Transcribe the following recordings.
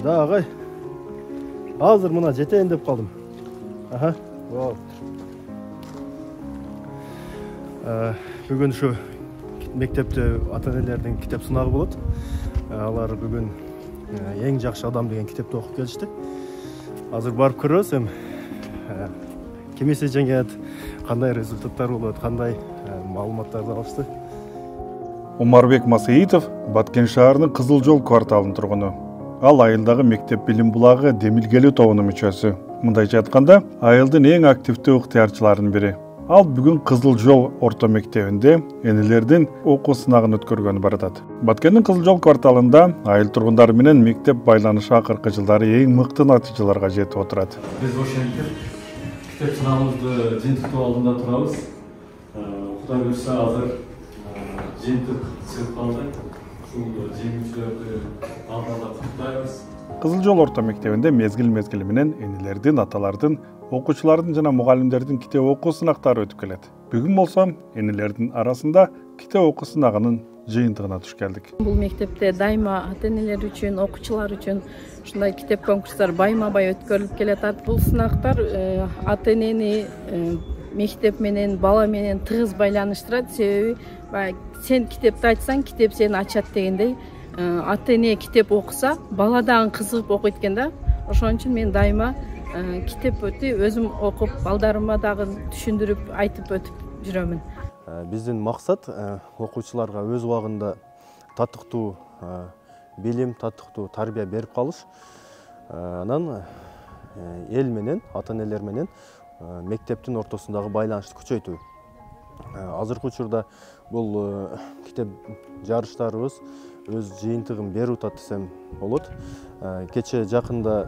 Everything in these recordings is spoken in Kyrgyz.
Да, ағай. Азыр мына жетейін деп қалдым. Аха. Бүгін шу мектепте ата-энелердің китеп сынағы болады. Алар бүгін ең жақсы адам деген китепті оқып келишти. Азыр барып көрөбүз эми. Кимиси жеңет, кандай результаттар болот, кандай маалыматтарды алышты. Омарбек Масаитов Баткен шаарынын Кызыл Жол кварталынын тургуну. Ал айылдагы мектеп билим булагы Демилгелүү тобунун мүчөсү. Мындайча айтканда, айылдын эң активдүү ыктыярчыларынын бири. Ал бүгүн Кызыл Жол орто мектебинде энелердин окуу сынагын өткөргөнү баратат. Баткендин Кызыл Жол кварталында айыл тургундары менен мектеп байланышы акыркы жылдары эң мыкты натыйжаларга жетип отурат. Биз ошентип китеп сынагыбызды жыйынтыктоо алдында турабыз. Кудай буюрса азыр жыйынтык чыгып калды. Ушул жеңүүчүлөрдү алдыда куттайбыз. Кызыл Жол орто мектебинде мезгил менен энелердин, аталардын, окуучулардын жана мугалимдердин китеп окуу сынактары өтүп келет. Бүгүн болсо энелердин арасында китеп окуу сынагынын жыйынтыгына туш келдик. Бул мектепте дайыма ата-энелер үчүн, окуучулар үчүн ушундай китеп конкурстар байма-бай өткөрүлүп келатат. Бул сынактар ата-энени мектеп менен, бала менен тыгыз байланыштырат. Себеби сен китепти ачсаң, китеп сени ачат дегендей, ата-эне китеп окуса, бала дагы кызыгып окуйт экен да. Ошон үчүн мен дайыма китеп өтү өзүм окуп, балдарыма дагы түшүндүрүп, айтып өтүп жүрөмүн. Биздин максат окуучуларга өз убагында татыктуу билим, татыктуу тарбия берип калыш. Анан эл менен, ата-энелер менен мектептин ортосундагы байланышты күчөйтүү. Азыркы учурда бул китеп жарыштарыбыз өз жыйынтыгын берип атат десем болот. Кече жакында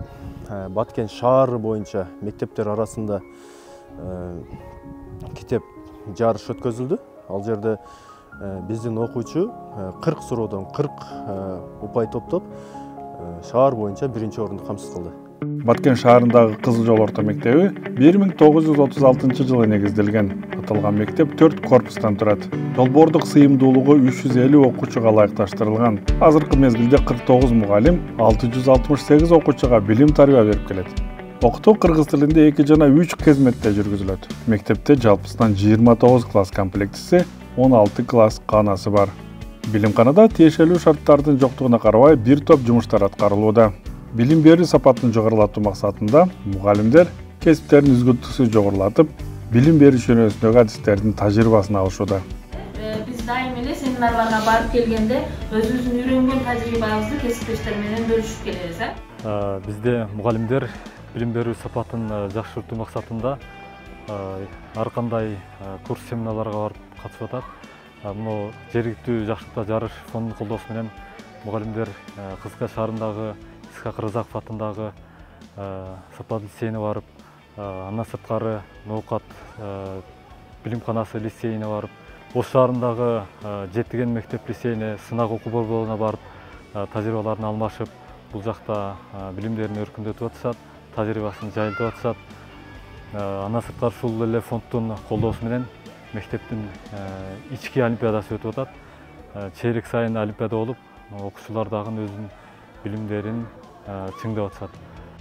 Баткен шаары боюнча мектептер арасында китеп жарыш өткөзүлдү. Ал жерде биздин окуучу 40 суроодон 40 упай топтоп шаар боюнча биринчи орунду камсыз кылды. Баткен шаарындагы Кызыл Жол орто мектеби 1936 жылы негизделген. Аталган мектеп 4 корпустан турат. Долбоордук сыйымдуулугу 350 окуучуга ылайыкташтырылган. Азыркы мезгилде 49 мугалим 668 окуучуга билим тарбия берип келет. Окутуу кыргыз тилинде 2 жана 3 кезметте жүргүзүлөт. Мектепте жалпысынан 29 класс комплектиси, 16 класс канасы бар. Билимканада тиешелүү шарттардын жоктугуна карабай бир топ жумуштар аткарылууда. Билим берүү сапатын жогорулатуу максатында мугалимдер кесиптерин үзгүлтүксүз жогорулатып, билим берүү жөнөсүндөгү адистердин тажрыйбасын алышууда. Биз дайым эле семинарларга барып келгенде өзүбүздүн үйрөнгөн тажрыйбабызды кесиптештер менен бөлүшүп келебиз. Бизде мугалимдер билим берүү сапатын жакшыртуу максатында ар кандай курс семинарларга барып катышып атат. Мына жергиликтүү жакшыртуу жарыш фондунун колдоосу менен мугалимдер Кызылка шаарындагы Исхак Рызаков атындагы сапат лицейине барып, андан сырткары Ноокат билимканасы лицейине барып, Ош шаарындагы Жетиген мектеп лицейине, сынак окуу борборуна барып, тажрыйбаларын алмашып, бул жакта билимдерин өркүндөтүп атышат, тажрыйбасын жайылтып атышат. Андан сырткары ушул эле фонддун колдоосу менен мектептин ички олимпиадасы өтүп атат. Чейрек сайын олимпиада болуп, окуучулар дагы өзүнүн билимдерин чыңдап атышат.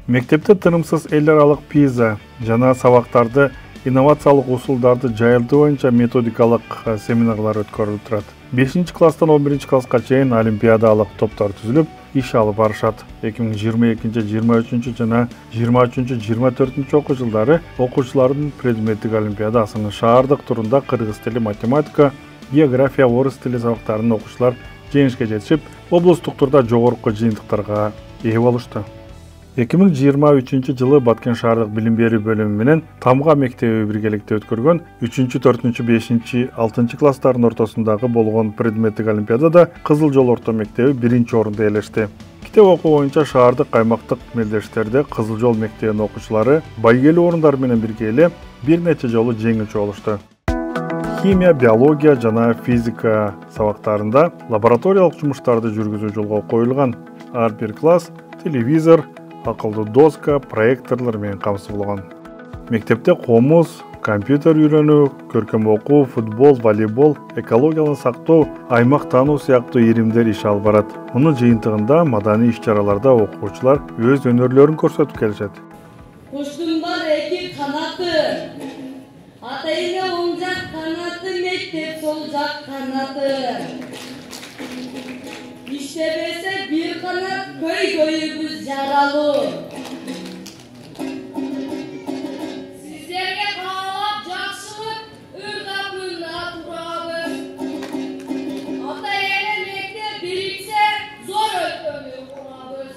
Мектепте тынымсыз эл аралык пиза жана сабактарды, инновациялык усулдарды жайылтуу боюнча методикалык семинарлар өткөрүлүп турат. 5-класстан 11-класска чейин олимпиадалык топтор түзүлүп, иш алып барышат. 2022-23 жана 23-24 окуу жылдары окуучулардын предметтик олимпиадасынын шаардык турунда кыргыз тили, математика, география, орус тили сабактарынын окуучулар жеңишке жетишип, облустук турда жогорку жыйынтыктарга ээ болушту. 2023 жылы Баткен шаардык билим берүү бөлүмү менен Тамга мектеби биргеликте өткөргөн 3, 4, 5, 6 класстардын ортосундагы болгон предметтик олимпиадада Кызыл Жол орто мектеби биринчи орунду ээлешти. Китеп окуу боюнча шаардык аймактык мелдештерде Кызыл Жол мектебинин окуучулары байгелүү орундар менен бирге эле бир нече жолу жеңүүчү болушту. Химия, биология жана физика сабактарында лабораториялык жумуштарды жүргүзүү жолго коюлган. Ар бир класс телевизор, акылдуу доска, проекторлор менен камсыз болгон. Мектепте комуз, компьютер үйрөнүү, көркөм окуу, футбол, волейбол, экологияны сактоо, аймак таануу сыяктуу иримдер иш алып барат. Мунун жыйынтыгында маданий иш-чараларда окуучулар өз өнөрлөрүн көрсөтүп келишет. Куштун бар эки канаты, ата эне оң жак канаты, мектеп сол жак канаты. İşlemese bir kanat köy yaralı. Sizlerge kalap jakşılık ırgapında turabız. Ata ene mektep birikse zor ötkönü kurabız.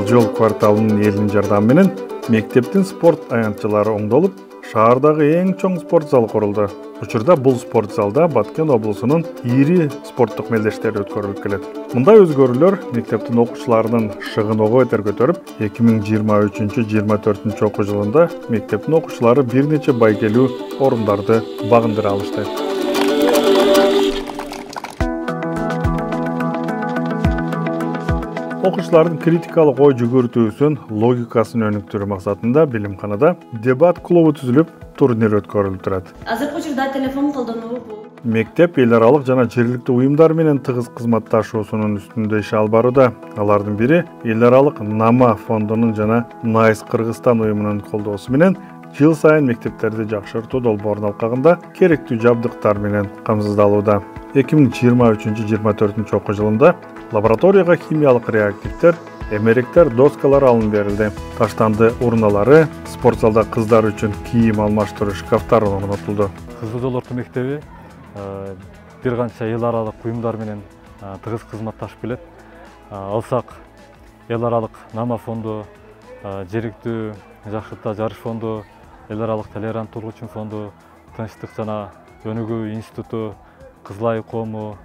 Жол кварталынын элинин жардамы менен мектептин спорт аянтчылары оңдолуп, шаардагы эң чоң спорт зал курулду. Учурда бул спорт залда Баткен облусунун ири спорттук мелдештери өткөрүлүп келет. Мындай өзгөрүүлөр мектептин окуучуларынын шыгыногу этер көтөрүп, 2023-24 окуу жылында мектептин окуучулары бир нече байгелүү орундарды багындыра алышты. Окуучулардын критикалык ой жүгүртүүсүн, логикасын өнүктүрүү максатында билимканада дебат клубу түзүлүп, турнир өткөрүлүп турат. Азыркы учурда телефон колдонуу бул. Мектеп эл аралык жана жергиликтүү уюмдар менен тыгыз кызматташуусунун үстүндө иш алып барууда. Алардын бири эл аралык НАМА фондунун жана НАЙС Кыргызстан уюмунун колдоосу менен жыл сайын мектептерди жакшыртуу долбоорун алкагында керектүү жабдыктар менен камсыздалууда. 2023-24 окуу жылында лабораторияга химиялык реактивдер, эмеректер, доскалар алынып берилди. Таштанды урналары, спорт залда кыздар үчүн кийим алмаштыруу шкафтары орнотулду. Кызыл Жол орто мектеби бир канча эл аралык уюмдар менен тыгыз кызматташып келет. Алсак эл аралык НАМА фонду, жергиликтүү жакшыртуу жарыш фонду, эл аралык толеранттуулук үчүн фонду, тынчтык жана өнүгүү институту, Кызылай коому,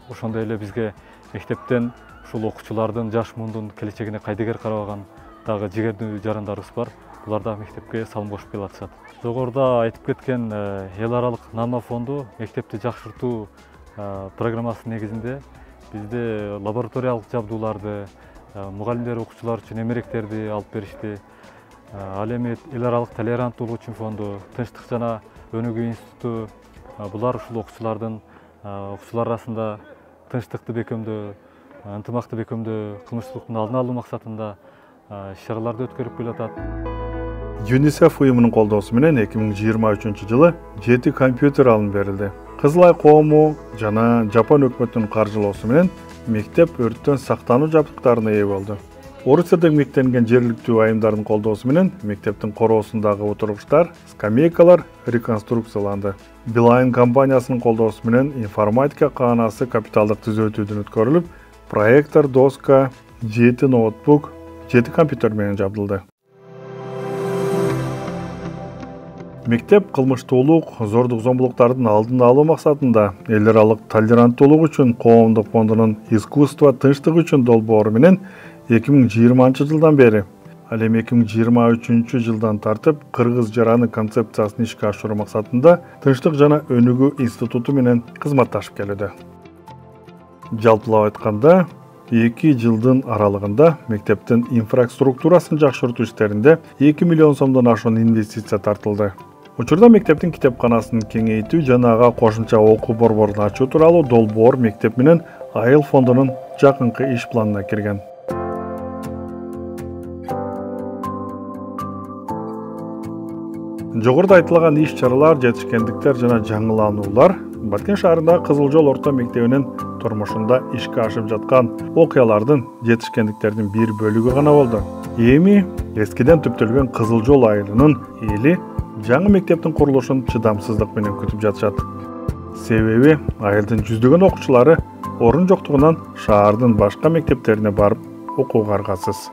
ошондой эле бизге мектептен ушул окуучулардын жаш муундун келечегине кайдыгер карабаган дагы жигердүү жарандарыбыз бар. Булар да мектепке салым кошуп келе атышат. Жогоруда айтып кеткен эл аралык НАМА фонду мектепти жакшыртуу программасынын негизинде бизде лабораториялык жабдууларды, мугалимдер окуучулар үчүн эмеректерди алып беришти. Ал эми эл аралык толеранттуулук үчүн фонду, тынчтык жана өнүгүү институту булар ушул окуучулар арасында тынчтыкты бекемдөө, ынтымакты бекемдөө, кылмыштуулуктун алдын алуу максатында иш-чараларды өткөрүп келе атат. ЮНИСЕФ уюмунун колдоосу менен 2023 жылы 7 компьютер алынып берилди. Кызылай коому жана Жапон өкмөтүнүн каржылоосу менен мектеп өрттөн сактануу жабдыктарына ээ болду. Орусияда мектенген жергиликтүү айымдардын колдоосу менен мектептин короосундагы отургучтар, скамейкалар реконструкцияланды. Билайн компаниясынын колдоосу менен информатика каанасы капиталдык түзөтүүдөн өткөрүлүп, проектор, доска, 7 ноутбук, 7 компьютер менен жабдылды. Мектеп кылмыштуулук, зордук зомбулуктардын алдын алуу максатында эл аралык толеранттуулук үчүн коомдук фондунун искусство тынчтык үчүн долбоору менен 2020 жылдан бери, ал эми 2023 жылдан тартып кыргыз жараны концепциясын ишке ашыруу максатында тынчтык жана өнүгүү институту менен кызматташып келүүдө. Жалпылап айтканда, 2 жылдын аралыгында мектептин инфраструктурасын жакшыртуу иштеринде 2 миллион сомдон ашуун инвестиция тартылды. Учурда мектептин китепканасын кеңейтүү жана ага кошумча окуу борборун ачуу тууралуу долбоор мектеп менен Айыл фондунун жакынкы иш планына кирген. Жогоруда айтылган иш-чаралар, жетишкендиктер жана жаңылануулар Баткен шаарындагы Кызыл Жол орто мектебинин тормушунда ишке ашып жаткан окуялардын, жетишкендиктердин бир бөлүгү гана болду. Эми эскиден түптөлгөн Кызыл Жол айылынын эли жаңы мектептин курулушун чыдамсыздык менен күтүп жатышат. Себеби айылдын жүздөгөн окуучулары орун жоктугунан шаардын башка мектептерине барып окууга аргасыз.